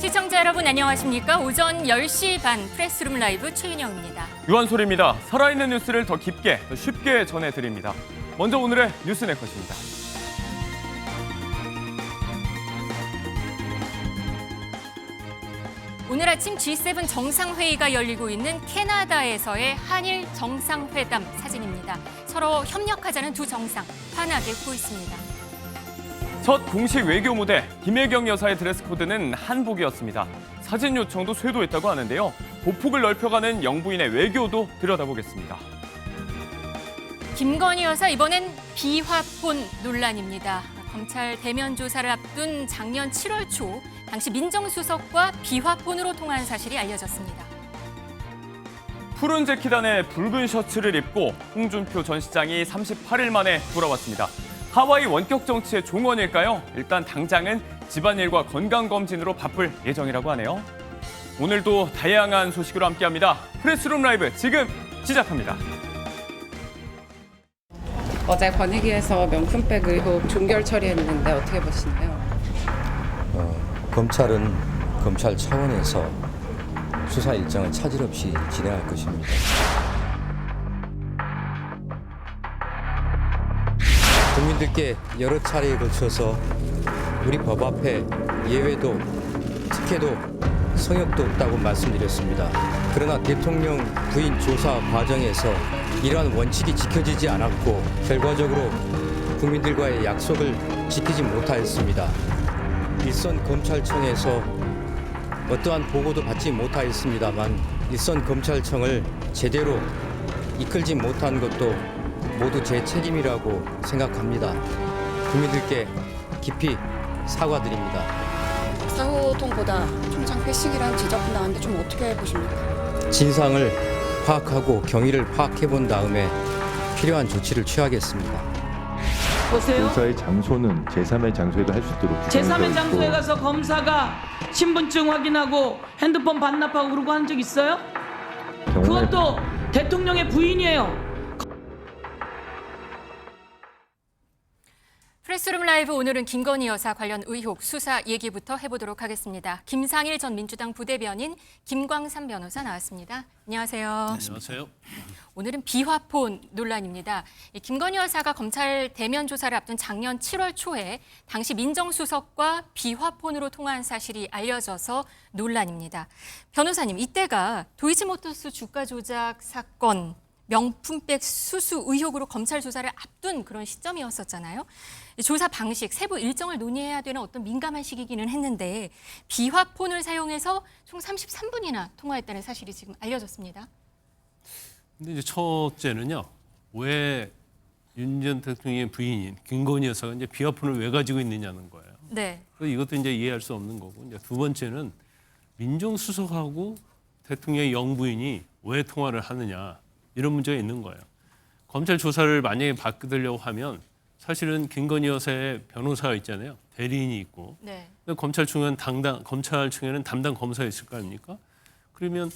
시청자 여러분 안녕하십니까? 오전 10시 반 프레스룸 라이브 최윤영입니다. 유한솔입니다. 살아있는 뉴스를 더 깊게, 더 쉽게 전해드립니다. 먼저 오늘의 뉴스 네컷입니다. 오늘 아침 G7 정상회의가 열리고 있는 캐나다에서의 한일 정상회담 사진입니다. 서로 협력하자는 두 정상 환하게 웃고 있습니다. 첫 공식 외교 무대, 김혜경 여사의 드레스 코드는 한복이었습니다. 사진 요청도 쇄도했다고 하는데요. 보폭을 넓혀가는 영부인의 외교도 들여다보겠습니다. 김건희 여사 이번엔 비화폰 논란입니다. 검찰 대면 조사를 앞둔 작년 7월 초 당시 민정수석과 비화폰으로 통화한 사실이 알려졌습니다. 푸른 재킷 안에 붉은 셔츠를 입고 홍준표 전 시장이 38일 만에 돌아왔습니다. 하와이 원격 정치의 종언일까요? 일단 당장은 집안일과 건강검진으로 바쁠 예정이라고 하네요. 오늘도 다양한 소식으로 함께합니다. 프레스룸 라이브 지금 시작합니다. 어제 권익위에서 명품백 의혹 종결 처리했는데 어떻게 보시나요? 검찰은 검찰 차원에서 수사 일정을 차질 없이 진행할 것입니다. 국민들께 여러 차례에 걸쳐서 우리 법 앞에 예외도 특혜도 성역도 없다고 말씀드렸습니다. 그러나 대통령 부인 조사 과정에서 이러한 원칙이 지켜지지 않았고 결과적으로 국민들과의 약속을 지키지 못하였습니다. 일선 검찰청에서 어떠한 보고도 받지 못하였습니다만 일선 검찰청을 제대로 이끌지 못한 것도 모두 제 책임이라고 생각합니다. 국민들께 깊이 사과드립니다. 사후통보다 총장 패싱이라는 지적도 나왔는데 좀 어떻게 보십니까? 진상을 파악하고 경위를 파악해 본 다음에 필요한 조치를 취하겠습니다. 보세요. 조사의 장소는 제3의 장소에도 할 수 있도록 제3의 장소에 가서 검사가 신분증 확인하고 핸드폰 반납하고 그러고 한 적 있어요? 그것도 대통령의 부인이에요. 프레스룸 라이브 오늘은 김건희 여사 관련 의혹 수사 얘기부터 해보도록 하겠습니다. 김상일 전 민주당 부대변인 김광삼 변호사 나왔습니다. 안녕하세요. 안녕하세요. 오늘은 비화폰 논란입니다. 김건희 여사가 검찰 대면 조사를 앞둔 작년 7월 초에 당시 민정수석과 비화폰으로 통화한 사실이 알려져서 논란입니다. 변호사님, 이때가 도이치모터스 주가 조작 사건 명품백 수수 의혹으로 검찰 조사를 앞둔 그런 시점이었었잖아요. 조사 방식, 세부 일정을 논의해야 되는 어떤 민감한 시기기는 했는데 비화폰을 사용해서 총 33분이나 통화했다는 사실이 지금 알려졌습니다. 근데 이제 첫째는요, 왜 윤 전 대통령의 부인인 김건희 여사가 이제 비화폰을 왜 가지고 있느냐는 거예요. 네. 그래서 이것도 이제 이해할 수 없는 거고, 이제 두 번째는 민정수석하고 대통령의 영부인이 왜 통화를 하느냐 이런 문제가 있는 거예요. 검찰 조사를 만약에 받으려고 하면 사실은 김건희 여사의 변호사가 있잖아요. 대리인이 있고. 네. 검찰청에는 담당 검사가 있을 거 아닙니까? 그러면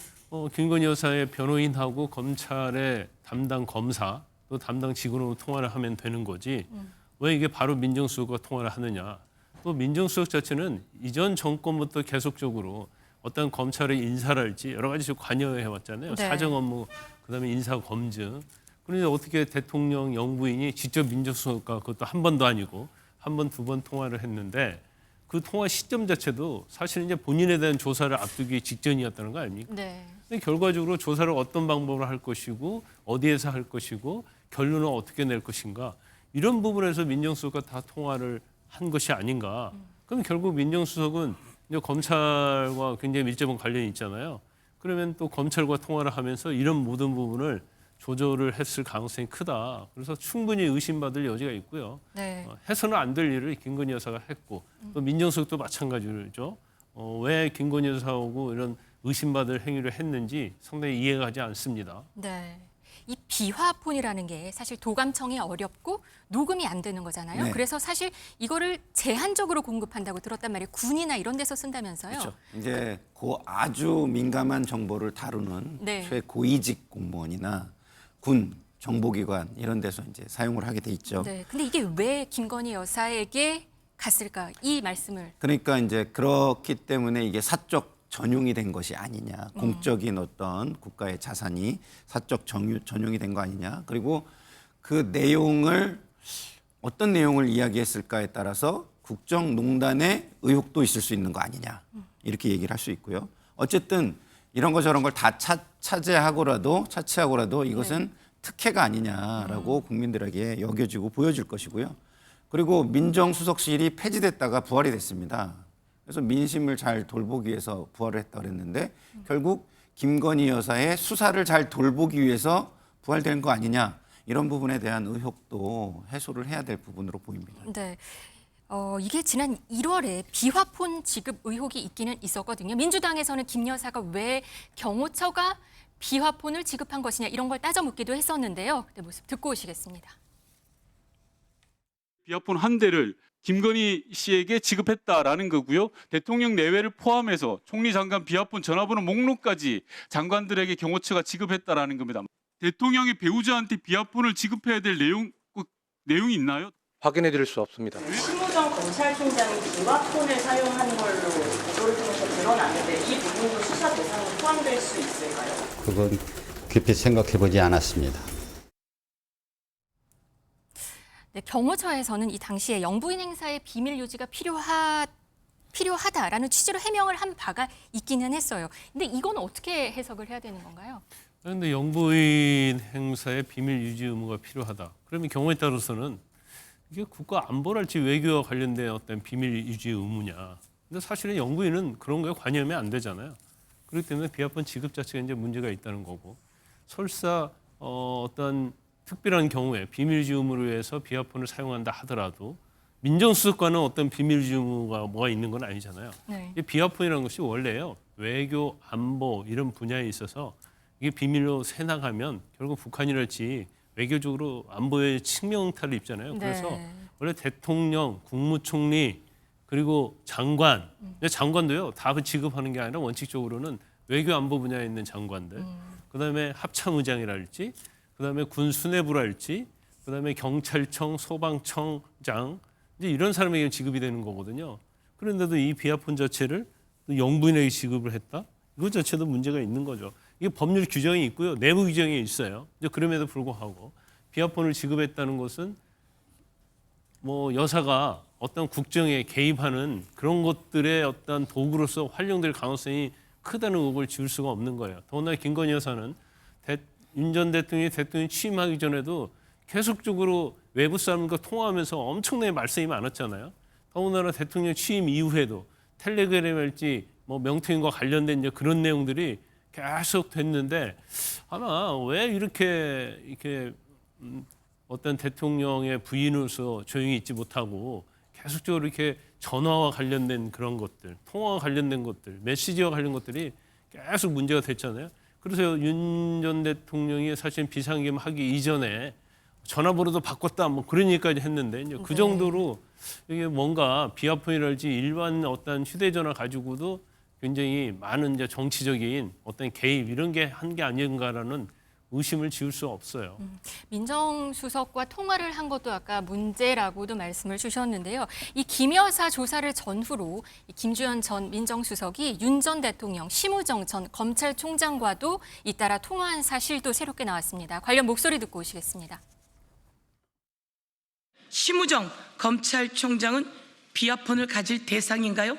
김건희 여사의 변호인하고 검찰의 담당 검사 또 담당 직원으로 통화를 하면 되는 거지. 왜 이게 바로 민정수석과 통화를 하느냐. 또 민정수석 자체는 이전 정권부터 계속적으로 어떤 검찰의 인사랄지 여러 가지 관여해 왔잖아요. 네. 사정 업무, 그다음에 인사 검증. 그런데 어떻게 대통령 영부인이 직접 민정수석과 그것도 한 번도 아니고 한 번, 두 번 통화를 했는데 그 통화 시점 자체도 사실 이제 본인에 대한 조사를 앞두기 직전이었다는 거 아닙니까? 네. 근데 결과적으로 조사를 어떤 방법으로 할 것이고 어디에서 할 것이고 결론은 어떻게 낼 것인가 이런 부분에서 민정수석과 다 통화를 한 것이 아닌가. 그럼 결국 민정수석은 이제 검찰과 굉장히 밀접한 관련이 있잖아요. 그러면 또 검찰과 통화를 하면서 이런 모든 부분을 조절을 했을 가능성이 크다. 그래서 충분히 의심받을 여지가 있고요. 네. 해서는 안 될 일을 김건희 여사가 했고 또 민정수석도 마찬가지죠. 왜 김건희 여사하고 이런 의심받을 행위를 했는지 상당히 이해가 가지 않습니다. 네. 이 비화폰이라는 게 사실 도감청이 어렵고 녹음이 안 되는 거잖아요. 네. 그래서 사실 이거를 제한적으로 공급한다고 들었단 말이에요. 군이나 이런 데서 쓴다면서요. 그렇죠. 이제 그 아주 민감한 정보를 다루는 네. 최고위직 공무원이나 군, 정보기관 이런 데서 이제 사용을 하게 돼 있죠. 네. 근데 이게 왜 김건희 여사에게 갔을까? 이 말씀을. 그러니까 이제 그렇기 때문에 이게 사적 전용이 된 것이 아니냐. 공적인 어떤 국가의 자산이 사적 전용이 된 거 아니냐. 그리고 그 내용을 어떤 내용을 이야기했을까에 따라서 국정농단의 의혹도 있을 수 있는 거 아니냐. 이렇게 얘기를 할 수 있고요. 어쨌든 이런 거 저런 걸 다 차치하고라도 이것은 특혜가 아니냐라고 국민들에게 여겨지고 보여질 것이고요. 그리고 민정수석실이 폐지됐다가 부활이 됐습니다. 그래서 민심을 잘 돌보기 위해서 부활을 했다고 그랬는데 결국 김건희 여사의 수사를 잘 돌보기 위해서 부활된 거 아니냐. 이런 부분에 대한 의혹도 해소를 해야 될 부분으로 보입니다. 네. 이게 지난 1월에 비화폰 지급 의혹이 있기는 있었거든요. 민주당에서는 김 여사가 왜 경호처가 비화폰을 지급한 것이냐 이런 걸 따져 묻기도 했었는데요. 그 모습 듣고 오시겠습니다. 비화폰 한 대를 김건희 씨에게 지급했다라는 거고요. 대통령 내외를 포함해서 총리 장관 비화폰 전화번호 목록까지 장관들에게 경호처가 지급했다라는 겁니다. 대통령이 배우자한테 비화폰을 지급해야 될 내용이 있나요? 확인해 드릴 수 없습니다. 심우정 검찰총장이 비화폰을 사용한 걸로 보도를 통해서 드러났는데 이 부분도 수사 대상으로 포함될 수 있을까요? 그건 깊이 생각해 보지 않았습니다. 네, 경호처에서는 이 당시에 영부인 행사의 비밀 유지가 필요하다라는 취지로 해명을 한 바가 있기는 했어요. 근데 이건 어떻게 해석을 해야 되는 건가요? 그런데 영부인 행사의 비밀 유지 의무가 필요하다. 그러면 경우에 따라서는 이게 국가 안보랄지 외교와 관련된 어떤 비밀 유지 의무냐. 근데 사실은 영부인은 그런 거에 관여하면 안 되잖아요. 그렇기 때문에 비화폰 지급 자체가 이제 문제가 있다는 거고 설사 어떤 특별한 경우에 비밀 유지 의무를 위해서 비화폰을 사용한다 하더라도 민정수석과는 어떤 비밀 유지 의무가 뭐가 있는 건 아니잖아요. 네. 이 비화폰이라는 것이 원래요 외교 안보 이런 분야에 있어서 이게 비밀로 새나가면 결국 북한이랄지 외교적으로 안보에 측면타를 입잖아요. 그래서 네. 원래 대통령, 국무총리 그리고 장관, 장관도요 다 지급하는 게 아니라 원칙적으로는 외교 안보 분야에 있는 장관들, 그다음에 합참의장이랄지, 그다음에 군 수뇌부랄지, 그다음에 경찰청, 소방청장 이제 이런 사람에게 지급이 되는 거거든요. 그런데도 이 비화폰 자체를 영부인에게 지급을 했다? 이것 자체도 문제가 있는 거죠. 이게 법률 규정이 있고요. 내부 규정이 있어요. 이제 그럼에도 불구하고 비화폰을 지급했다는 것은 뭐 여사가 어떤 국정에 개입하는 그런 것들의 어떤 도구로서 활용될 가능성이 크다는 의혹을 지울 수가 없는 거예요. 더구나 김건희 여사는 윤 전 대통령이 대통령 취임하기 전에도 계속적으로 외부 사람과 통화하면서 엄청나게 말씀이 많았잖아요. 더군다나 대통령 취임 이후에도 텔레그램일지 뭐 명태균과 관련된 이제 그런 내용들이 계속 됐는데 아마 왜 이렇게 어떤 대통령의 부인으로서 조용히 있지 못하고 계속적으로 이렇게 전화와 관련된 그런 것들, 통화와 관련된 것들, 메시지와 관련된 것들이 계속 문제가 됐잖아요. 그래서 윤 전 대통령이 사실 비상계엄 하기 이전에 전화번호도 바꿨다 뭐 그런 얘기까지 했는데 이제 그 정도로 이게 뭔가 비화폰이랄지 일반 어떤 휴대전화 가지고도 굉장히 많은 이제 정치적인 어떤 개입 이런 게 한 게 아닌가라는 의심을 지울 수 없어요. 민정수석과 통화를 한 것도 아까 문제라고도 말씀을 주셨는데요. 이 김 여사 조사를 전후로 김주현 전 민정수석이 윤 전 대통령, 심우정 전 검찰총장과도 잇따라 통화한 사실도 새롭게 나왔습니다. 관련 목소리 듣고 오시겠습니다. 심우정 검찰총장은 비화폰을 가질 대상인가요?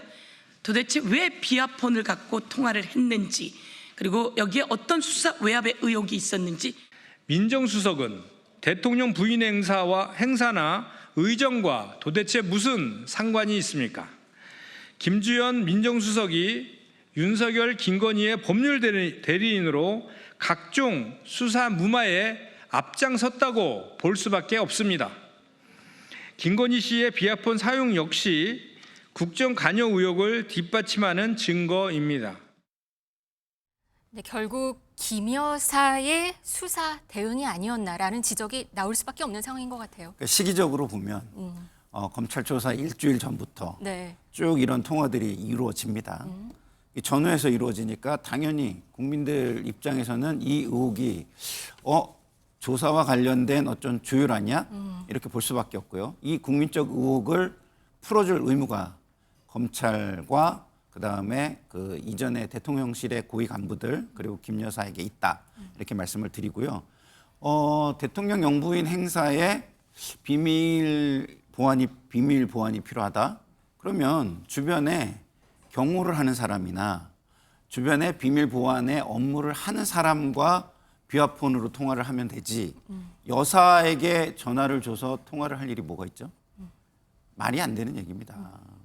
도대체 왜 비화폰을 갖고 통화를 했는지, 그리고 여기에 어떤 수사 외압의 의혹이 있었는지. 민정수석은 대통령 부인 행사나 의정과 도대체 무슨 상관이 있습니까? 김주현 민정수석이 윤석열, 김건희의 법률 대리인으로 각종 수사 무마에 앞장섰다고 볼 수밖에 없습니다. 김건희 씨의 비화폰 사용 역시 국정 관여 의혹을 뒷받침하는 증거입니다. 네, 결국 김 여사의 수사 대응이 아니었나라는 지적이 나올 수밖에 없는 상황인 것 같아요. 그러니까 시기적으로 보면 검찰 조사 일주일 전부터 네. 쭉 이런 통화들이 이루어집니다. 전후에서 이루어지니까 당연히 국민들 입장에서는 이 의혹이 조사와 관련된 어떤 조율 아니야? 이렇게 볼 수밖에 없고요. 이 국민적 의혹을 풀어줄 의무가 검찰과 그다음에 그 이전에 대통령실의 고위 간부들 그리고 김 여사에게 있다 이렇게 말씀을 드리고요. 대통령 영부인 행사에 비밀 보안이 필요하다. 그러면 주변에 경호를 하는 사람이나 주변에 비밀 보안의 업무를 하는 사람과 비화폰으로 통화를 하면 되지. 여사에게 전화를 줘서 통화를 할 일이 뭐가 있죠? 말이 안 되는 얘기입니다.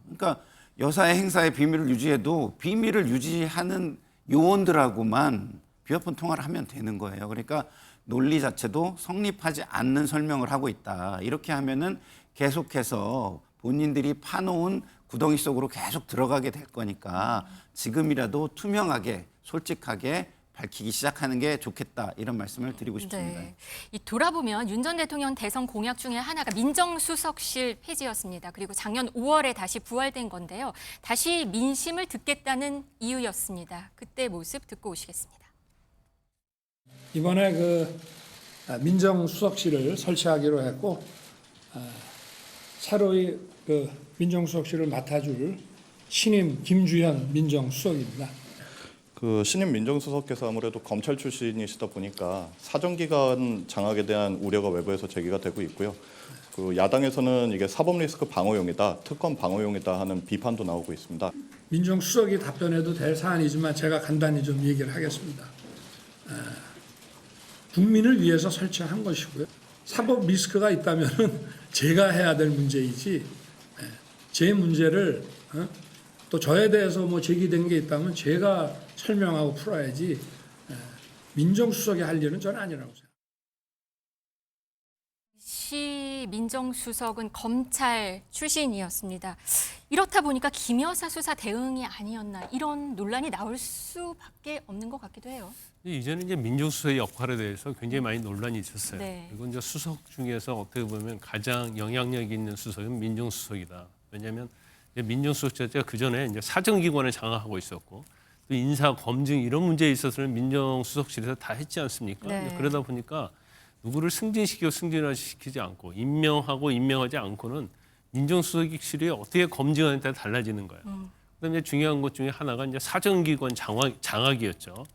그러니까 여사의 행사의 비밀을 유지해도 비밀을 유지하는 요원들하고만 비화폰 통화를 하면 되는 거예요. 그러니까 논리 자체도 성립하지 않는 설명을 하고 있다. 이렇게 하면은 계속해서 본인들이 파놓은 구덩이 속으로 계속 들어가게 될 거니까 지금이라도 투명하게 솔직하게 밝히기 시작하는 게 좋겠다 이런 말씀을 드리고 싶습니다. 네. 이 돌아보면 윤 전 대통령 대선 공약 중에 하나가 민정수석실 폐지였습니다. 그리고 작년 5월에 다시 부활된 건데요. 다시 민심을 듣겠다는 이유였습니다. 그때 모습 듣고 오시겠습니다. 이번에 그 민정수석실을 설치하기로 했고 새로이 그 민정수석실을 맡아줄 신임 김주현 민정수석입니다. 그 신임 민정수석께서 아무래도 검찰 출신이시다 보니까 사정기관 장악에 대한 우려가 외부에서 제기가 되고 있고요. 그 야당에서는 이게 사법 리스크 방어용이다, 특검 방어용이다 하는 비판도 나오고 있습니다. 민정수석이 답변해도 될 사안이지만 제가 간단히 좀 얘기를 하겠습니다. 국민을 위해서 설치한 것이고요. 사법 리스크가 있다면은 제가 해야 될 문제이지 제 문제를 또 저에 대해서 뭐 제기된 게 있다면 제가 설명하고 풀어야지 민정수석이 할 일은 저는 아니라고 생각합니다. 시 민정수석은 검찰 출신이었습니다. 이렇다 보니까 김 여사 수사 대응이 아니었나 이런 논란이 나올 수밖에 없는 것 같기도 해요. 이제는 이제 민정수석의 역할에 대해서 굉장히 많이 논란이 있었어요. 네. 그리고 이제 수석 중에서 어떻게 보면 가장 영향력 있는 수석은 민정수석이다. 왜냐하면 민정수석 자체가 그 전에 이제 사정기관을 장악하고 있었고 또 인사 검증 이런 문제에 있어서는 민정수석실에서 다 했지 않습니까? 네. 그러다 보니까 누구를 승진시키고 승진시키지 않고 임명하고 임명하지 않고는 민정수석실이 어떻게 검증하는 데 달라지는 거예요. 그다음에 중요한 것 중에 하나가 이제 사정기관 장악이었죠.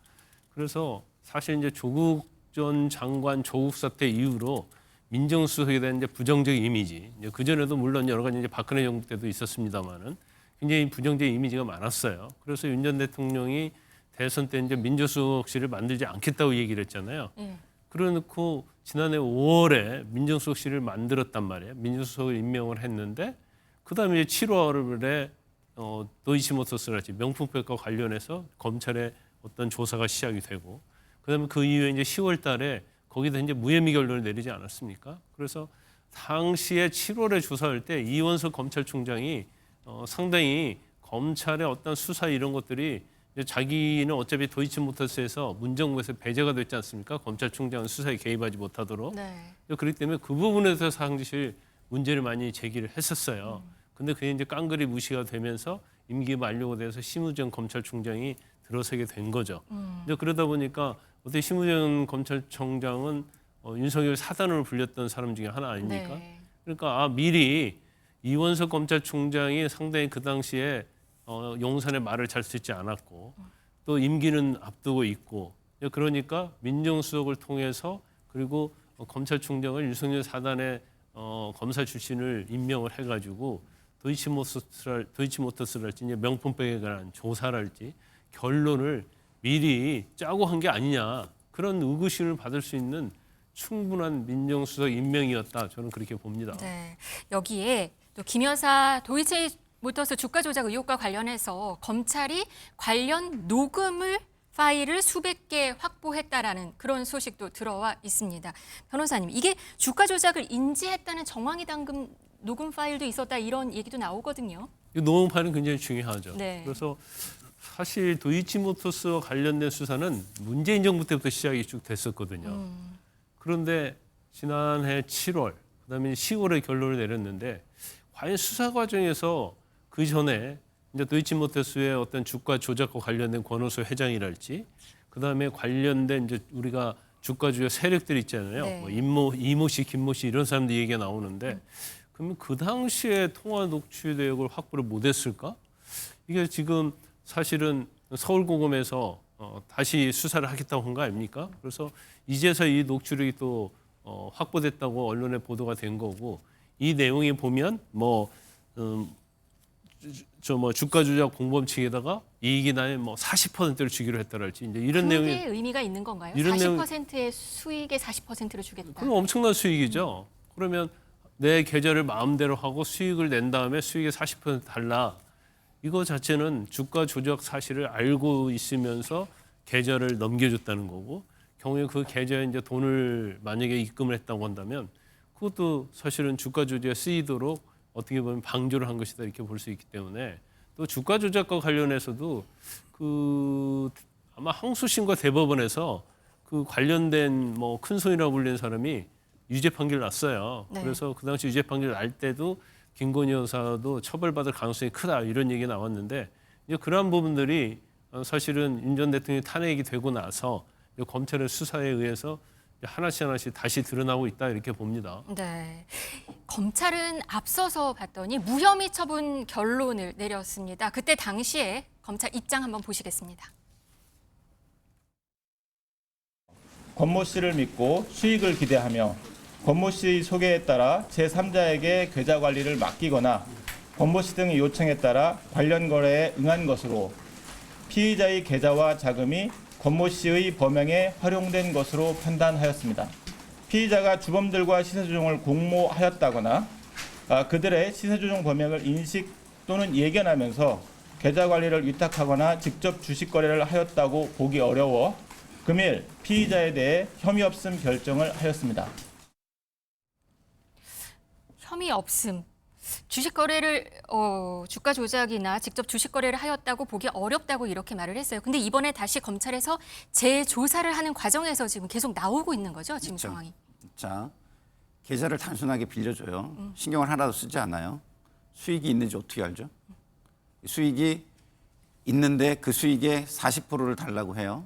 그래서 사실 이제 조국 전 장관 조국 사태 이후로 민정수석에 대한 이제 부정적 이미지, 이제 그 전에도 물론 여러 가지 이제 박근혜 정부 때도 있었습니다만은 굉장히 부정적 이미지가 많았어요. 그래서 윤 전 대통령이 대선 때 이제 민정수석실을 만들지 않겠다고 얘기를 했잖아요. 그래놓고 지난해 5월에 민정수석실을 만들었단 말이에요. 민정수석을 임명을 했는데 그다음에 7월에 도이치모터스라든지 명품백과 관련해서 검찰의 어떤 조사가 시작이 되고 그다음에 그 이후에 이제 10월 달에 거기다 이제 무혐의 결론을 내리지 않았습니까? 그래서 당시에 7월에 조사할 때 이원석 검찰총장이 상당히 검찰의 어떤 수사 이런 것들이 이제 자기는 어차피 도이치모터스에서 문정부에서 배제가 됐지 않습니까? 검찰총장은 수사에 개입하지 못하도록. 네. 그렇기 때문에 그 부분에서 사실 문제를 많이 제기를 했었어요. 근데 그게 이제 깡그리 무시가 되면서 임기 만료가 돼서 심우정 검찰총장이 들어서게 된 거죠. 근데 그러다 보니까 어떻게 심우정 검찰총장은 윤석열 사단으로 불렸던 사람 중에 하나 아닙니까? 네. 그러니까 미리 이원석 검찰총장이 상당히 그 당시에 용산의 말을 잘 듣지 않았고 또 임기는 앞두고 있고 그러니까 민정수석을 통해서 그리고 검찰총장을 윤석열 사단의 검사 출신을 임명을 해가지고 도이치모터스랄지 명품백에 관한 조사랄지 결론을 미리 짜고 한 게 아니냐 그런 의구심을 받을 수 있는 충분한 민정수석 임명이었다 저는 그렇게 봅니다. 네. 여기에 또 김 여사 도이치모터스 주가 조작 의혹과 관련해서 검찰이 관련 녹음을 파일을 수백 개 확보했다라는 그런 소식도 들어와 있습니다. 변호사님, 이게 주가 조작을 인지했다는 정황이 담긴 녹음 파일도 있었다 이런 얘기도 나오거든요. 이 녹음 파일은 굉장히 중요하죠. 네. 그래서 사실 도이치모터스와 관련된 수사는 문재인 정부 때부터 시작이 쭉 됐었거든요. 그런데 지난해 7월, 그다음에 10월에 결론을 내렸는데 과연 수사 과정에서 그 전에 이제 도이치모터스의 어떤 주가 조작과 관련된 권오수 회장이랄지, 그다음에 관련된 이제 우리가 주가주의 세력들 있잖아요. 네. 뭐 이모 씨, 김모 씨 이런 사람들 얘기가 나오는데 그러면 그 당시에 통화 녹취 내역을 확보를 못했을까? 이게 지금 사실은 서울고검에서 다시 수사를 하겠다고 한 거 아닙니까? 그래서 이제서 이 녹취록이 또 확보됐다고 언론에 보도가 된 거고, 이 내용이 보면 주가 조작 공범 측에다가 이익이 나면 40%를 주기로 했다랄지 이제 이런 그게 내용이 의미가 있는 건가요? 이런 40%의 수익의 40%를 주겠다. 그럼 엄청난 수익이죠. 그러면 내 계좌를 마음대로 하고 수익을 낸 다음에 수익의 40% 달라. 이거 자체는 주가 조작 사실을 알고 있으면서 계좌를 넘겨줬다는 거고, 경우에 그 계좌에 이제 돈을 만약에 입금을 했다고 한다면 그것도 사실은 주가 조작에 쓰이도록 어떻게 보면 방조를 한 것이다 이렇게 볼 수 있기 때문에, 또 주가 조작과 관련해서도 아마 항소심과 대법원에서 그 관련된 큰 손이라고 불리는 사람이 유죄 판결 났어요. 네. 그래서 그 당시 유죄 판결 날 때도 김건희 여사도 처벌받을 가능성이 크다 이런 얘기 나왔는데, 이제 그러한 부분들이 사실은 윤 전 대통령이 탄핵이 되고 나서 검찰의 수사에 의해서 하나씩 다시 드러나고 있다 이렇게 봅니다. 네. 검찰은 앞서서 봤더니 무혐의 처분 결론을 내렸습니다. 그때 당시에 검찰 입장 한번 보시겠습니다. 권모 씨를 믿고 수익을 기대하며 권모 씨 소개에 따라 제3자에게 계좌 관리를 맡기거나 권모 씨 등의 요청에 따라 관련 거래에 응한 것으로 피의자의 계좌와 자금이 권모 씨의 범행에 활용된 것으로 판단하였습니다. 피의자가 주범들과 시세조종을 공모하였다거나 그들의 시세조종 범행을 인식 또는 예견하면서 계좌 관리를 위탁하거나 직접 주식 거래를 하였다고 보기 어려워 금일 피의자에 대해 혐의 없음 결정을 하였습니다. 혐의 없음. 주식 거래를 주가 조작이나 직접 주식 거래를 하였다고 보기 어렵다고 이렇게 말을 했어요. 근데 이번에 다시 검찰에서 재조사를 하는 과정에서 지금 계속 나오고 있는 거죠, 지금 그렇죠. 상황이. 자, 계좌를 단순하게 빌려줘요. 신경을 하나도 쓰지 않아요. 수익이 있는지 어떻게 알죠? 수익이 있는데 그 수익의 40%를 달라고 해요.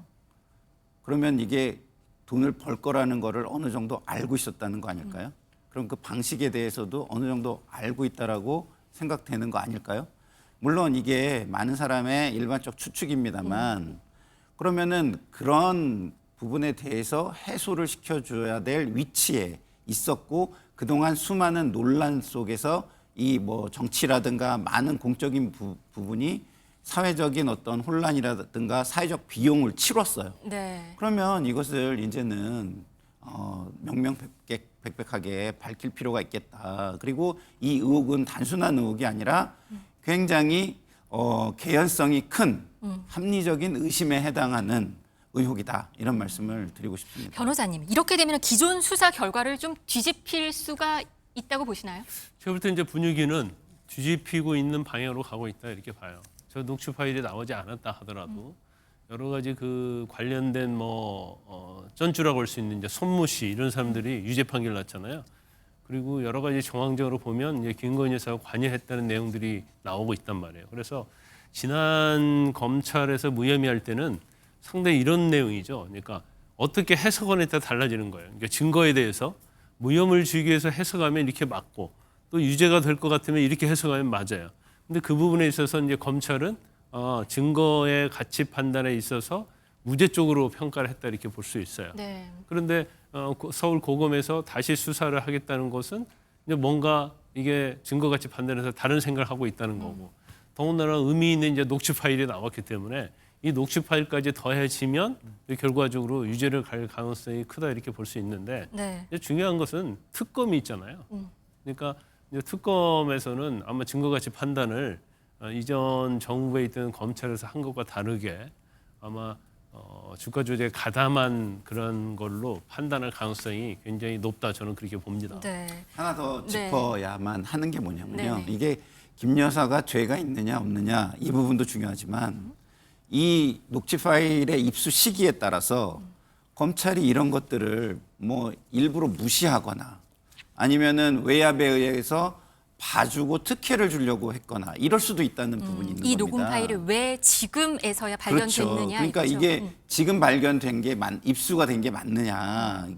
그러면 이게 돈을 벌 거라는 거를 어느 정도 알고 있었다는 거 아닐까요? 그럼 그 방식에 대해서도 어느 정도 알고 있다라고 생각되는 거 아닐까요? 물론 이게 많은 사람의 일반적 추측입니다만 그러면은 그런 부분에 대해서 해소를 시켜줘야 될 위치에 있었고 그동안 수많은 논란 속에서 이 정치라든가 많은 공적인 부분이 사회적인 어떤 혼란이라든가 사회적 비용을 치렀어요. 네. 그러면 이것을 이제는 명명백백하게 밝힐 필요가 있겠다. 그리고 이 의혹은 단순한 의혹이 아니라 굉장히 개연성이 큰 합리적인 의심에 해당하는 의혹이다. 이런 말씀을 드리고 싶습니다. 변호사님, 이렇게 되면 기존 수사 결과를 좀 뒤집힐 수가 있다고 보시나요? 제가 볼 때 이제 분위기는 뒤집히고 있는 방향으로 가고 있다 이렇게 봐요. 저 녹취 파일이 나오지 않았다 하더라도 여러 가지 그 관련된 쩐주라고 할 수 있는 이제 손모 씨 이런 사람들이 유죄 판결 났잖아요. 그리고 여러 가지 정황적으로 보면 이제 김건희 여사가 관여했다는 내용들이 나오고 있단 말이에요. 그래서 지난 검찰에서 무혐의할 때는 상당히 이런 내용이죠. 그러니까 어떻게 해석원에 따라 달라지는 거예요. 그러니까 증거에 대해서 무혐의를 주기 위해서 해석하면 이렇게 맞고 또 유죄가 될 것 같으면 이렇게 해석하면 맞아요. 근데 그 부분에 있어서 이제 검찰은 증거의 가치 판단에 있어서 무죄 쪽으로 평가를 했다 이렇게 볼 수 있어요. 네. 그런데 서울 고검에서 다시 수사를 하겠다는 것은 이제 뭔가 이게 증거 가치 판단에서 다른 생각을 하고 있다는 거고, 더군다나 의미 있는 이제 녹취 파일이 나왔기 때문에 이 녹취 파일까지 더해지면 결과적으로 유죄를 갈 가능성이 크다 이렇게 볼 수 있는데, 네. 이제 중요한 것은 특검이 있잖아요. 그러니까 이제 특검에서는 아마 증거 가치 판단을 이전 정부에 있던 검찰에서 한 것과 다르게 아마 주가 조작에 가담한 그런 걸로 판단할 가능성이 굉장히 높다, 저는 그렇게 봅니다. 네. 하나 더 짚어야만 하는 게 뭐냐면요. 네네. 이게 김 여사가 죄가 있느냐 없느냐 이 부분도 중요하지만 이 녹취 파일의 입수 시기에 따라서 검찰이 이런 것들을 일부러 무시하거나 아니면은 외압에 의해서 봐주고 특혜를 주려고 했거나 이럴 수도 있다는 부분이 있는 이 겁니다. 녹음 파일이 왜 지금에서야 그렇죠. 발견됐느냐. 그러니까 이거죠. 이게 지금 발견된 게 입수가 된 게 맞느냐.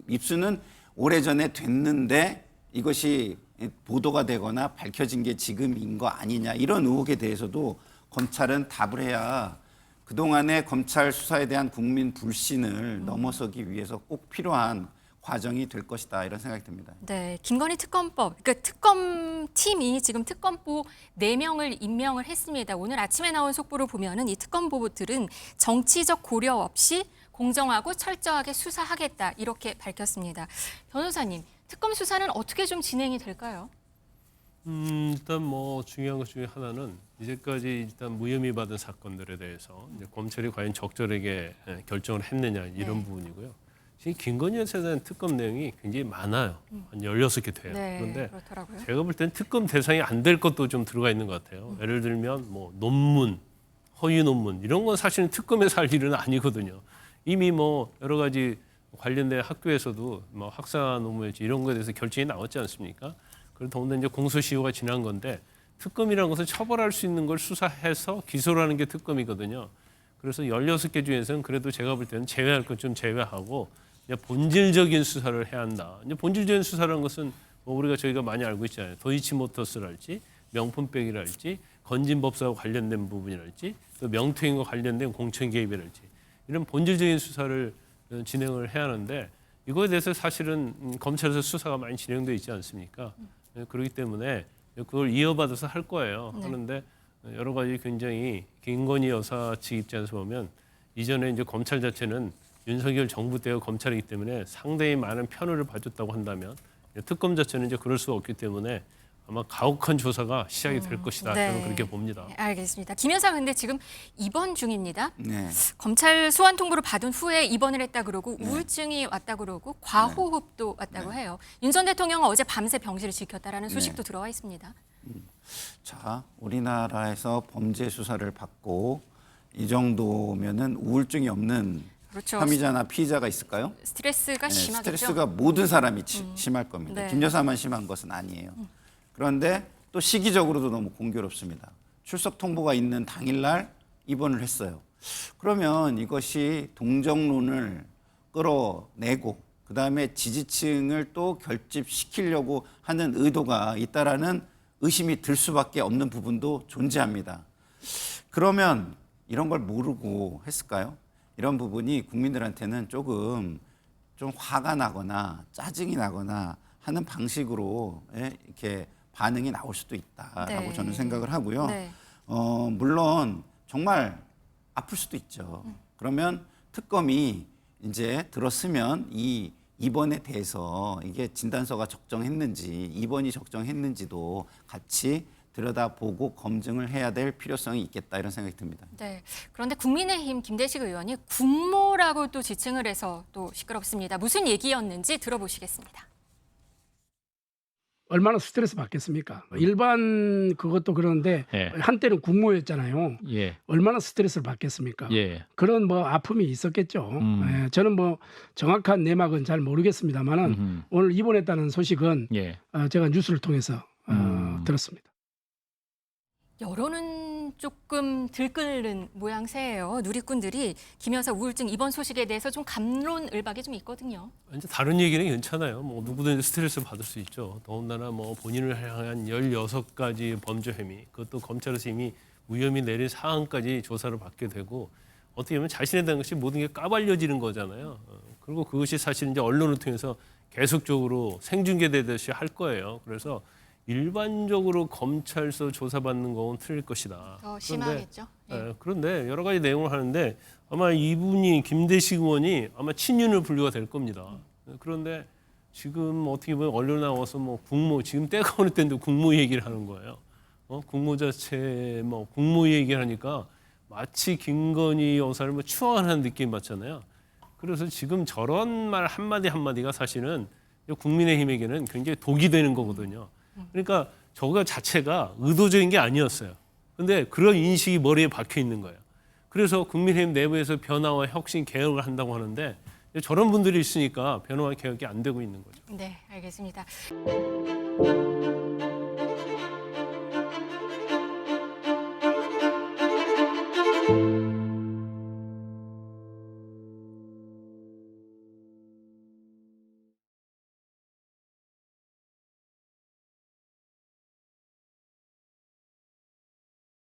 입수는 오래전에 됐는데 이것이 보도가 되거나 밝혀진 게 지금인 거 아니냐 이런 의혹에 대해서도 검찰은 답을 해야 그동안의 검찰 수사에 대한 국민 불신을 넘어서기 위해서 꼭 필요한 과정이 될 것이다 이런 생각이 듭니다. 네, 김건희 특검법, 그러니까 특검팀이 지금 특검보 4명을 임명을 했습니다. 오늘 아침에 나온 속보를 보면은 이 특검보들은 정치적 고려 없이 공정하고 철저하게 수사하겠다 이렇게 밝혔습니다. 변호사님, 특검 수사는 어떻게 좀 진행이 될까요? 일단 뭐 중요한 것 중에 하나는 이제까지 일단 무혐의 받은 사건들에 대해서 이제 검찰이 과연 적절하게 결정을 했느냐 이런 부분이고요. 지금 김건희 여사에 대한 특검 내용이 굉장히 많아요. 한 16개 돼요. 네, 그런데 그렇더라고요. 제가 볼 때는 특검 대상이 안 될 것도 좀 들어가 있는 것 같아요. 예를 들면 뭐 논문, 허위 논문 이런 건 사실은 특검에서 할 일은 아니거든요. 이미 뭐 여러 가지 관련된 학교에서도 뭐 학사 논문이지 이런 거에 대해서 결정이 나왔지 않습니까? 그리고 더군다나 이제 공소시효가 지난 건데 특검이라는 것은 처벌할 수 있는 걸 수사해서 기소를 하는 게 특검이거든요. 그래서 16개 중에서는 그래도 제가 볼 때는 제외할 건 좀 제외하고 이제 본질적인 수사를 해야 한다. 이제 본질적인 수사라는 것은 뭐 저희가 많이 알고 있잖아요. 도이치모터스랄지 명품백이랄지 건진법사와 관련된 부분이랄지 또 명태인과 관련된 공천 개입이랄지 이런 본질적인 수사를 진행을 해야 하는데 이거에 대해서 사실은 검찰에서 수사가 많이 진행되어 있지 않습니까? 그렇기 때문에 그걸 이어받아서 할 거예요. 하는데 여러 가지 굉장히 김건희 여사 측 입장에서 보면 이전에 이제 검찰 자체는 윤석열 정부 때의 검찰이기 때문에 상당히 많은 편의를 봐줬다고 한다면 특검 자체는 이제 그럴 수가 없기 때문에 아마 가혹한 조사가 시작이 될 것이다. 네. 저는 그렇게 봅니다. 네, 알겠습니다. 김 여사 근데 지금 입원 중입니다. 네. 검찰 소환 통보를 받은 후에 입원을 했다 그러고 우울증이 왔다 그러고 과호흡도 왔다고 해요. 윤 전 대통령은 어제 밤새 병실을 지켰다라는 소식도 들어와 있습니다. 자, 우리나라에서 범죄 수사를 받고 이 정도면은 우울증이 없는 그렇죠. 혐의자나 피의자가 있을까요? 스트레스가 심하겠죠. 스트레스가 모든 사람이 심할 겁니다. 네. 김 여사만 심한 것은 아니에요. 그런데 또 시기적으로도 너무 공교롭습니다. 출석 통보가 있는 당일날 입원을 했어요. 그러면 이것이 동정론을 끌어내고 그다음에 지지층을 또 결집시키려고 하는 의도가 있다라는 의심이 들 수밖에 없는 부분도 존재합니다. 그러면 이런 걸 모르고 했을까요? 이런 부분이 국민들한테는 조금 좀 화가 나거나 짜증이 나거나 하는 방식으로 이렇게 반응이 나올 수도 있다라고 네. 저는 생각을 하고요. 네. 물론 정말 아플 수도 있죠. 그러면 특검이 이제 들었으면 이 입원에 대해서 이게 진단서가 적정했는지 입원이 적정했는지도 같이 들여다보고 검증을 해야 될 필요성이 있겠다 이런 생각이 듭니다. 네. 그런데 국민의힘 김대식 의원이 군모라고 또 지칭을 해서 또 시끄럽습니다. 무슨 얘기였는지 들어보시겠습니다. 얼마나 스트레스 받겠습니까? 일반 그것도 그런데 한때는 군모였잖아요. 얼마나 스트레스를 받겠습니까? 그런 뭐 아픔이 있었겠죠. 저는 뭐 정확한 내막은 잘 모르겠습니다만은 오늘 입원했다는 소식은 제가 뉴스를 통해서 들었습니다. 여론은 조금 들끓는 모양새예요. 누리꾼들이 김 여사 우울증 입원 소식에 대해서 좀 갑론을박이 좀 있거든요. 이제 다른 얘기는 괜찮아요. 뭐 누구든지 스트레스 받을 수 있죠. 더군다나 뭐 본인을 향한 16가지 범죄 혐의, 그것도 검찰에서 이미 무혐의 내린 사항까지 조사를 받게 되고 어떻게 보면 자신에 대한 것이 모든 게 까발려지는 거잖아요. 그리고 그것이 사실 이제 언론을 통해서 계속적으로 생중계되듯이 할 거예요. 그래서 일반적으로 검찰서 조사받는 건 틀릴 것이다. 더 심하겠죠. 그런데 여러 가지 내용을 하는데 아마 이분이 김대식 의원이 아마 친윤을 분류가 될 겁니다. 그런데 지금 어떻게 보면 언론에 나와서 뭐 국모 지금 때가 어느 때인데 국모 얘기를 하는 거예요. 국모 자체 뭐 국모 얘기를 하니까 마치 김건희 여사를 뭐 추앙하는 느낌 받잖아요. 그래서 지금 저런 말 한마디 한마디가 사실은 국민의힘에게는 굉장히 독이 되는 거거든요. 그러니까 저거 자체가 의도적인 게 아니었어요. 근데 그런 인식이 머리에 박혀 있는 거예요. 그래서 국민의힘 내부에서 변화와 혁신 개혁을 한다고 하는데 저런 분들이 있으니까 변화와 개혁이 안 되고 있는 거죠. 네, 알겠습니다.